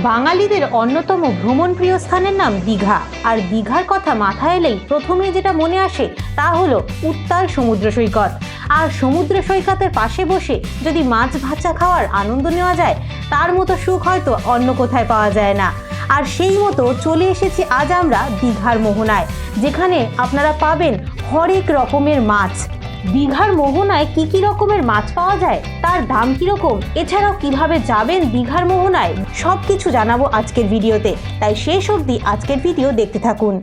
বাঙালিদের অন্যতম ভ্রমণপ্রিয় স্থানের নাম দীঘা। আর দীঘার কথা মাথায় এলেই প্রথমে যেটা মনে আসে তা হলো উত্তাল সমুদ্র সৈকত। আর সমুদ্র সৈকতের পাশে বসে যদি মাছ ভাজা খাওয়ার আনন্দ নেওয়া যায়, তার মতো সুখ হয়তো অন্য কোথায় পাওয়া যায় না। আর সেই মতো চলে এসেছি আজ আমরা দীঘার মোহনায়, যেখানে আপনারা পাবেন হরেক রকমের মাছ। দীঘার মোহনায় কি কি রকমের মাছ পাওয়া যায়, তার দাম কিরকম, এছাড়াও কিভাবে যাবেন দীঘার মোহনায়, সব কিছু জানাবো আজকের ভিডিওতে। তাই শেষ অবধি আজকের ভিডিও দেখতে থাকুন।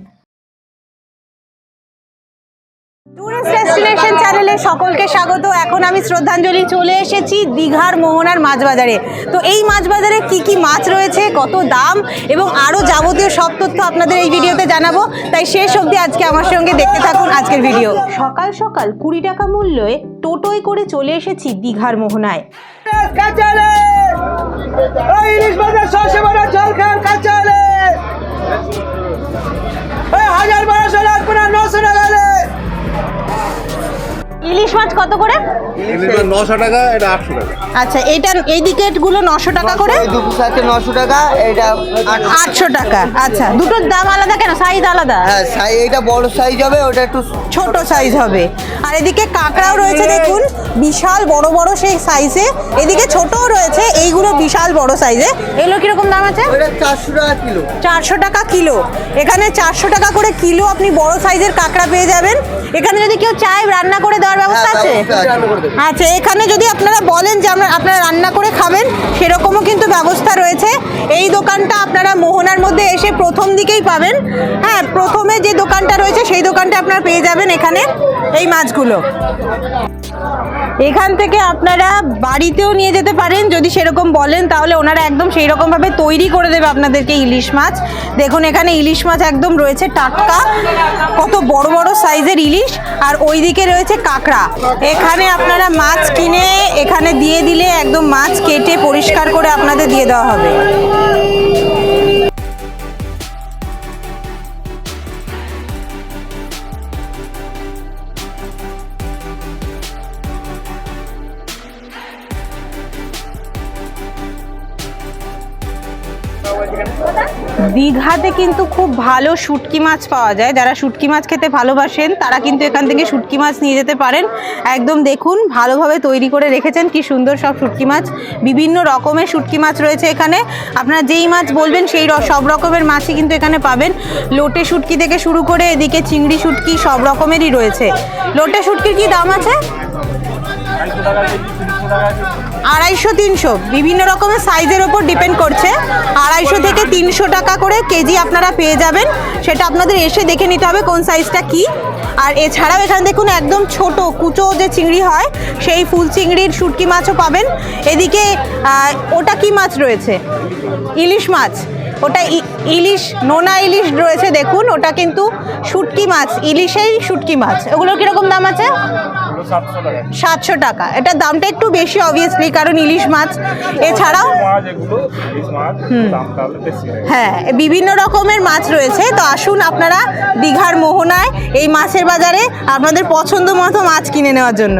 টুরিস্ট ডেস্টিনেশন চ্যানেলে সকলকে স্বাগত। এখন আমি শ্রদ্ধাঞ্জলি চলে এসেছি দীঘার মোহনার মাছ বাজারে। তো এই মাছ বাজারে কি কি মাছ রয়েছে, কত দাম এবং আরও যাবতীয় সব তথ্য আপনাদের এই ভিডিওতে জানাবো। তাই শেষ অবধি আজকে আমার সঙ্গে দেখতে থাকুন আজকের ভিডিও। সকাল সকাল 20 টাকা মূল্যে টোটোয় করে চলে এসেছি দীঘার মোহনায়। ইলিশ মাছ কত করে? 900 টাকা, এটা 800 টাকা। আচ্ছা, এই দিকেটগুলো 900 টাকা করে, দুটো সাথে 900 টাকা, এটা 800 টাকা। আচ্ছা, দুটোর দাম আলাদা কেন? সাইজ আলাদা? হ্যাঁ, এটা বড় সাইজ হবে, ওটা একটু ছোট সাইজ হবে। আর এদিকে কাঁকড়াও রয়েছে, দেখুন বিশাল বড় বড় সেই সাইজে। এদিকে ছোটও রয়েছে, এইগুলো বিশাল বড় সাইজে। এগুলো কিরকম দাম আছে? এটা 400 টাকা কিলো। 400 টাকা কিলো। এখানে 400 টাকা করে কিলো আপনি বড় সাইজের কাঁকড়া পেয়ে যাবেন। এখানে যদি কেউ চায় রান্না করে দেওয়ার ব্যবস্থা আছে? আচ্ছা, এখানে যদি আপনারা বলেন যে আপনারা রান্না করে খাবেন, সেরকমও কিন্তু ব্যবস্থা রয়েছে। এই দোকানটা আপনারা মোহনার মধ্যে এসে প্রথম দিকেই পাবেন। হ্যাঁ, প্রথমে যে দোকানটা রয়েছে সেই দোকানটা আপনারা পেয়ে যাবেন এখানে এই মাছগুলো। এখান থেকে আপনারা বাড়িতেও নিয়ে যেতে পারেন যদি সেরকম বলেন, তাহলে ওনারা একদম সেই রকমভাবে তৈরি করে দেবে আপনাদেরকে ইলিশ মাছ। দেখুন এখানে ইলিশ মাছ একদম রয়েছে টাটকা, কত বড় বড় সাইজের ইলিশ। আর ওই দিকে রয়েছে কাঁকড়া। এখানে আপনারা মাছ কিনে এখানে দিয়ে দিলে একদম মাছ কেটে পরিষ্কার করে আপনাদের দিয়ে দেওয়া হবে। দীঘাতে কিন্তু খুব ভালো শুটকি মাছ পাওয়া যায়। যারা শুটকি মাছ খেতে ভালোবাসেন তারা কিন্তু এখান থেকে শুটকি মাছ নিয়ে যেতে পারেন। একদম দেখুন ভালোভাবে তৈরি করে রেখেছেন, কি সুন্দর সব শুটকি মাছ। বিভিন্ন রকমের শুটকি মাছ রয়েছে এখানে। আপনারা যেই মাছ বলবেন সেই সব রকমের মাছই কিন্তু এখানে পাবেন। লোটে শুটকি থেকে শুরু করে এদিকে চিংড়ি শুটকি সব রকমেরই রয়েছে। লোটে শুটকির কি দাম আছে? 250-300, বিভিন্ন রকমের সাইজের ওপর ডিপেন্ড করছে। 250 থেকে 300 টাকা করে কেজি আপনারা পেয়ে যাবেন। সেটা আপনাদের এসে দেখে নিতে হবে কোন সাইজটা কি। আর এছাড়াও এখানে দেখুন একদম ছোট কুচো যে চিংড়ি হয়, সেই ফুল চিংড়ির শুটকি মাছও পাবেন। এদিকে ওটা কি মাছ রয়েছে? ইলিশ মাছ। ওটা ইলিশ, নোনা ইলিশ রয়েছে। দেখুন ওটা কিন্তু শুটকি মাছ, ইলিশেই শুটকি মাছ। ওগুলো কিরকম দাম আছে? 700 টাকা। এটার দামটা একটু বেশি অবভিয়াসলি, কারণ ইলিশ মাছ। এছাড়াও হ্যাঁ, বিভিন্ন রকমের মাছ রয়েছে। তো আসুন আপনারা দীঘার মোহনায় এই মাছের বাজারে আপনাদের পছন্দ মতো মাছ কিনে নেওয়ার জন্য।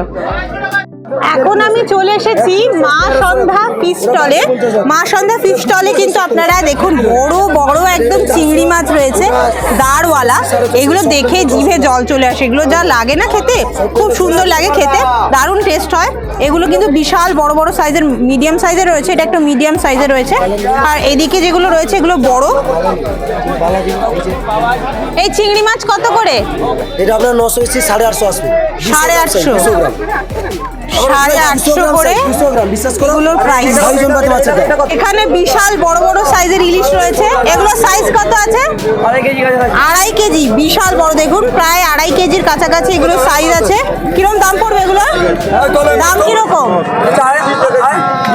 এখন আমি চলে এসেছি মা সন্ধ্যা ফিশ স্টলে। মা সন্ধ্যা ফিশ স্টলে কিন্তু আপনারা দেখুন বড় বড় একদম চিংড়ি মাছ রয়েছে, দাঁড়ওয়ালা। এগুলো দেখে জিভে জল চলে আসে। এগুলো যা লাগে না খেতে, খুব সুন্দর লাগে খেতে, দারুণ টেস্ট হয়। এগুলো কিন্তু বিশাল বড় বড় সাইজের, মিডিয়াম সাইজের রয়েছে। এটা একটু মিডিয়াম সাইজের রয়েছে। আর এদিকে যেগুলো রয়েছে এগুলো বড়। এই চিংড়ি মাছ কত করে? এটা আপনার 980, 850 আসবে। 850 করে এগুলোর প্রাইস। এখানে বিশাল বড় বড় সাইজের ইলিশ রয়েছে। এগুলোর সাইজ কত আছে? 2.5 কেজি। বিশাল বড়, দেখুন প্রায় 2.5 কেজির কাছাকাছি এগুলোর সাইজ আছে। কিরকম দাম পড়বে এগুলো? দাম কিরকম?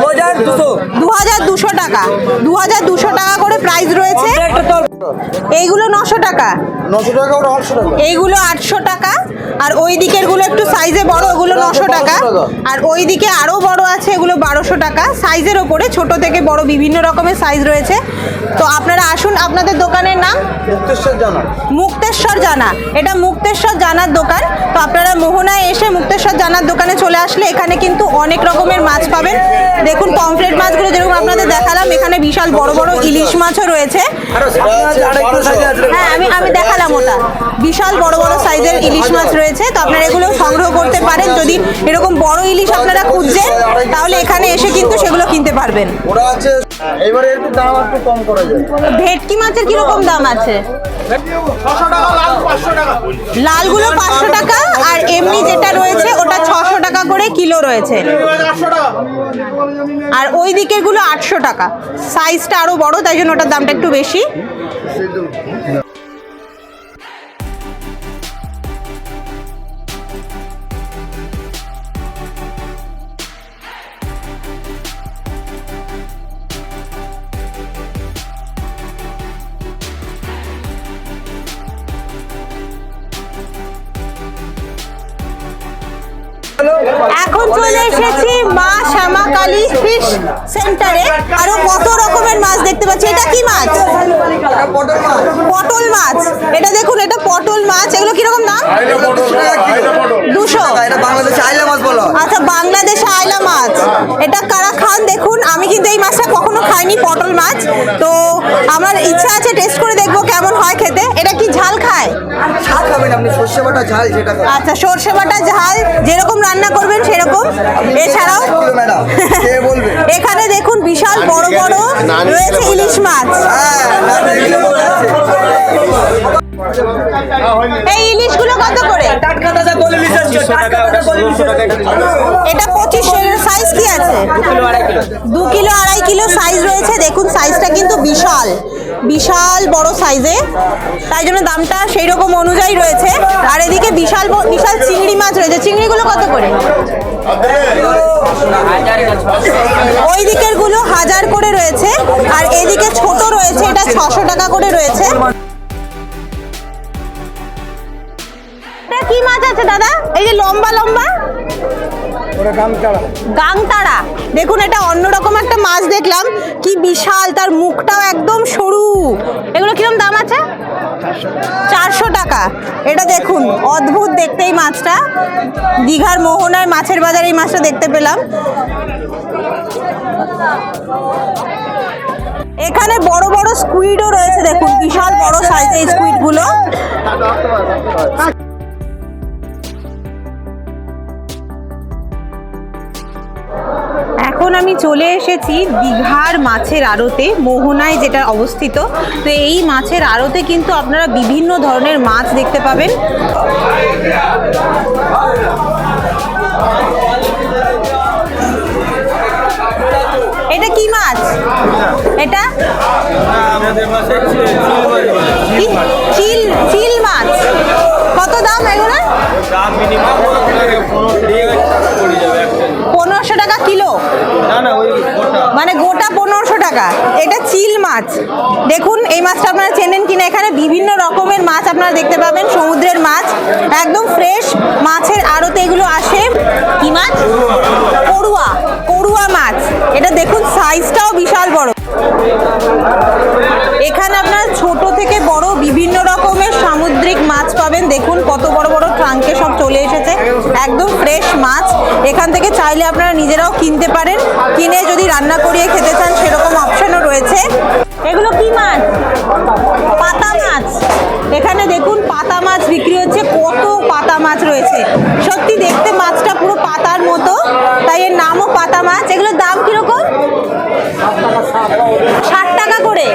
2200 টাকা। 2200 টাকা করে প্রাইস রয়েছে। এইগুলো 900 টাকা, 900 টাকা, ওটা 800 টাকা। এইগুলো 800 টাকা, আর ওই দিকের গুলো একটু সাইজে বড়, ওগুলো 900 টাকা, আর ওই দিকে আরো বড় আছে, এগুলো 1200 টাকা। সাইজের ওপরে ছোট থেকে বড় বিভিন্ন রকমের সাইজ রয়েছে। তো আপনারা আসুন। আপনাদের দোকানের নাম মুক্তেশ্বর জানা। মুক্তেশ্বর জানা, এটা মুক্তেশ্বর জানার দোকান। তো আপনারা মোহনায় এসে মুক্তেশ্বর জানার দোকানে চলে আসলে এখানে কিন্তু অনেক রকমের মাছ পাবেন। দেখুন পমফ্রেট মাছগুলো যেরকম আপনাদের দেখালাম, এখানে বিশাল বড় বড় ইলিশ মাছও রয়েছে। হ্যাঁ, আমি দেখালাম ওটা, বিশাল বড় বড় সাইজের ইলিশ মাছ রয়েছে। তো আপনারা এগুলো সংগ্রহ করতে পারেন। যদি এরকম বড় ইলিশ আপনারা খুঁজছেন তাহলে এখানে এসে কিন্তু সেগুলো কিনতে পারবেন। ওরা আছে, এবারে একটু দাম একটু কম করা যায়। ভেটকি মাছের কিরকম দাম আছে? লালগুলো 500 টাকা, আর এমনি যেটা রয়েছে ওটা 600 টাকা করে কিলো রয়েছে, আর ওই দিকের গুলো 800 টাকা। সাইজটা আরো বড়, তাই জন্য ওটার দামটা একটু বেশি। এখন চলে এসেছি মা শ্যামা কালী ফিশ সেন্টারে। আরো কত রকমের মাছ দেখতে পাচ্ছি। এটা কি মাছ? পটল মাছ। এটা দেখুন, এটা পটল মাছ। এগুলো কিরকম দাম? 200। এটা বাংলাদেশে আইলা মাছ বলা হয়। আচ্ছা, বাংলাদেশে আইলা মাছ। এটা কারা খান দেখুন। আমি কিন্তু এই মাছটা কখনো খাইনি, পটল মাছ। তো আমার ইচ্ছা আছে টেস্ট করে দেখবো কেমন হয় খেতে। এটা কি ঝাল খায়? ঝাল খাবেন আপনি, সর্ষে বাটা ঝাল যেটা খাবেন। আচ্ছা, সর্ষে বাটা ঝাল যেরকম রান্না করবেন সেরকম। এছাড়াও ম্যাডাম কে বলবে? এখানে দেখুন বিশাল বড় বড় রয়েছে ইলিশ মাছ। এই ইলিশগুলো কত করে? এটা 2500। সাইজ কি আছে? 2 কিলো 2.5 কিলো সাইজ রয়েছে। দেখুন সাইজটা কিন্তু বিশাল বিশাল বড় সাইজে, তাই জন্য দামটা সেই রকম অনুযায়ী রয়েছে। আর এদিকে বিশাল বিশাল চিংড়ি মাছ রয়েছে। চিংড়িগুলো কত করে? ওই দিকের গুলো 1000 করে রয়েছে, আর এদিকে ছোট রয়েছে, এটা 600 টাকা করে রয়েছে। এটা কি মাছ আছে দাদা? এই যে লম্বা লম্বা গাংতাড়া। দেখুন এটা অন্যরকম একটা মাছ দেখলাম, কি বিশাল, তার মুখটাও একদম সরু। এগুলো কিরকম দাম আছে? 400 টাকা। এটা দেখুন অদ্ভুত দেখতে এই মাছটা। দীঘার মোহনার মাছের বাজারে এই মাছটা দেখতে পেলাম। এখানে বড় বড় স্কুইডও রয়েছে। দেখুন বিশাল বড় সাইজের স্কুইডগুলো। এখন আমি চলে এসেছি দীঘার মাছের আড়তে, মোহনায় যেটা অবস্থিত। তো এই মাছের আড়তে কিন্তু আপনারা বিভিন্ন ধরনের মাছ দেখতে পাবেন। এটা কি মাছ? এটা চিল চিল মাছ। কত দাম এগুলো? 1500 টাকা কিলো, মানে গোটা 1500 টাকা। এটা চিল মাছ। দেখুন এই মাছটা আপনারা চেনেন কিনা। এখানে বিভিন্ন রকমের মাছ আপনারা দেখতে পাবেন, সমুদ্রের মাছ, একদম ফ্রেশ মাছের আড়তে এগুলো আসে। কি মাছ? করুয়া, করুয়া মাছ। এটা দেখুন সাইজটাও বিশাল বড়। এখানে আপনার ছোট থেকে বড় বিভিন্ন রকমের সামুদ্রিক মাছ পাবেন। দেখুন কত বড় বড় ট্রাঙ্কে সব চলে এসেছে, একদম ফ্রেশ মাছ। এখান থেকে চাইলে আপনারা নিজেরাও কিনতে পারেন, কিনে যদি রান্না করিয়ে খেতে চান সেরকম অপশনও রয়েছে। এগুলো কি মাছ? পাতা মাছ। এখানে দেখুন পাতা মাছ বিক্রি হচ্ছে। কত পাতা মাছ রয়েছে, সত্যি দেখতে মাছটা পুরো পাতার মতো, তাই এর নামও পাতা মাছ। এগুলোর দাম কিরকম? 60 টাকা করে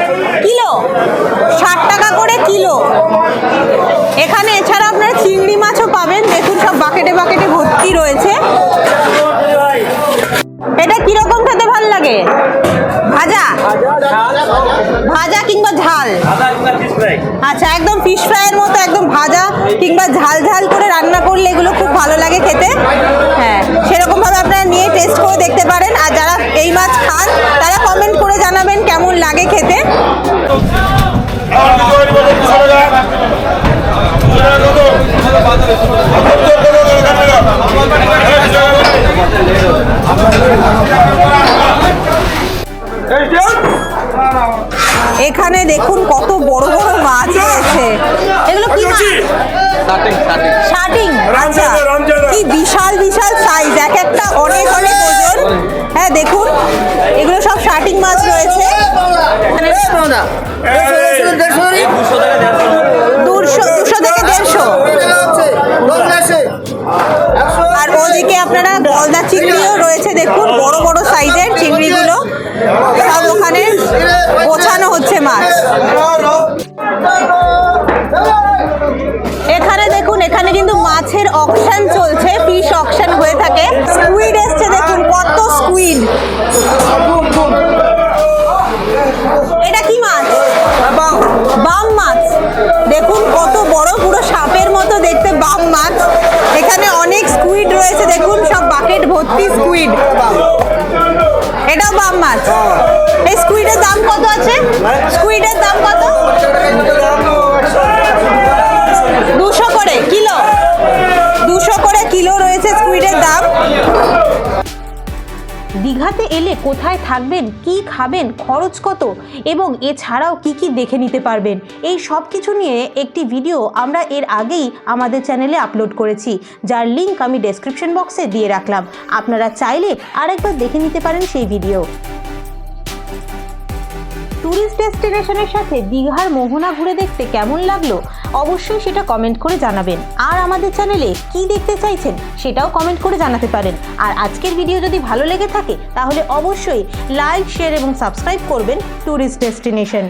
কিলো। 60 টাকা করে কিলো। এখানে এছাড়া আপনারা চিংড়ি মাছও পাবেন। দেখুন সব বাকেটে বাকেটে ভর্তি রয়েছে। এটা কিরকম খেতে ভালো লাগে? ভাজা, ভাজা কিংবা ঝাল? আচ্ছা, একদম ফিশ ফ্রাইয়ের মতো একদম ভাজা কিংবা ঝাল ঝাল করে রান্না করলে এগুলো খুব ভালো লাগে খেতে। হ্যাঁ, সেরকম ভাবে আপনারা নিয়ে টেস্ট করে দেখতে পারেন। আর যারা এই মাছ খান তারা কমেন্ট করে জানাবেন কেমন লাগে খেতে। এখানে দেখুন কত বড় বড় মাছ রয়েছে। এগুলো কি মাছ? শার্টিং। আচ্ছা, কি বিশাল বিশাল সাইজ, এক একটা অনেক অনেক ওজন। হ্যাঁ দেখুন, এগুলো সব শার্টিং মাছ রয়েছে। 200 থেকে 150। আর ওদিকে আপনারা গলদা চিংড়িও রয়েছে, দেখুন বড় বড় সাইজের চিংড়িগুলো সব ওখানে গোছানো হচ্ছে মাছ। এখানে দেখুন, এখানে কিন্তু মাছের অকশন চলছে, ফিশ অকশন হয়ে থাকে। স্কুইড এসছে, দেখুন কত স্কুইড। এটা কি মাছ? বাম মাছ। দেখুন কত বড়, পুরো সাপের মতো দেখতে বাম মাছ। এখানে অনেক স্কুইড রয়েছে, দেখুন সব বাকেট ভর্তি স্কুইড। এটাও বাম মাছ। এই স্কুইডের দাম কত আছে? স্কুইডের দাম কত? 200 করে কিলো। 200 করে কিলো রয়েছে স্কুইডের দাম। দীঘাতে এলে কোথায় থাকবেন, কি খাবেন, খরচ কত এবং এছাড়াও কি কি দেখে নিতে পারবেন, এই সব কিছু নিয়ে একটি ভিডিও আমরা এর আগেই আমাদের চ্যানেলে আপলোড করেছি, যার লিংক আমি ডেসক্রিপশন বক্সে দিয়ে রাখলাম। আপনারা চাইলে আরেকবার দেখে নিতে পারেন সেই ভিডিও। ট্যুরিস্ট ডেস্টিনেশনের সাথে দীঘার মোহনা ঘুরে দেখতে কেমন লাগলো অবশ্যই সেটা কমেন্ট করে জানাবেন। আর আমাদের চ্যানেলে কি দেখতে চাইছেন সেটাও কমেন্ট করে জানাতে পারেন। আর আজকের ভিডিও যদি ভালো লেগে থাকে তাহলে অবশ্যই লাইক, শেয়ার এবং সাবস্ক্রাইব করবেন ট্যুরিস্ট ডেস্টিনেশন।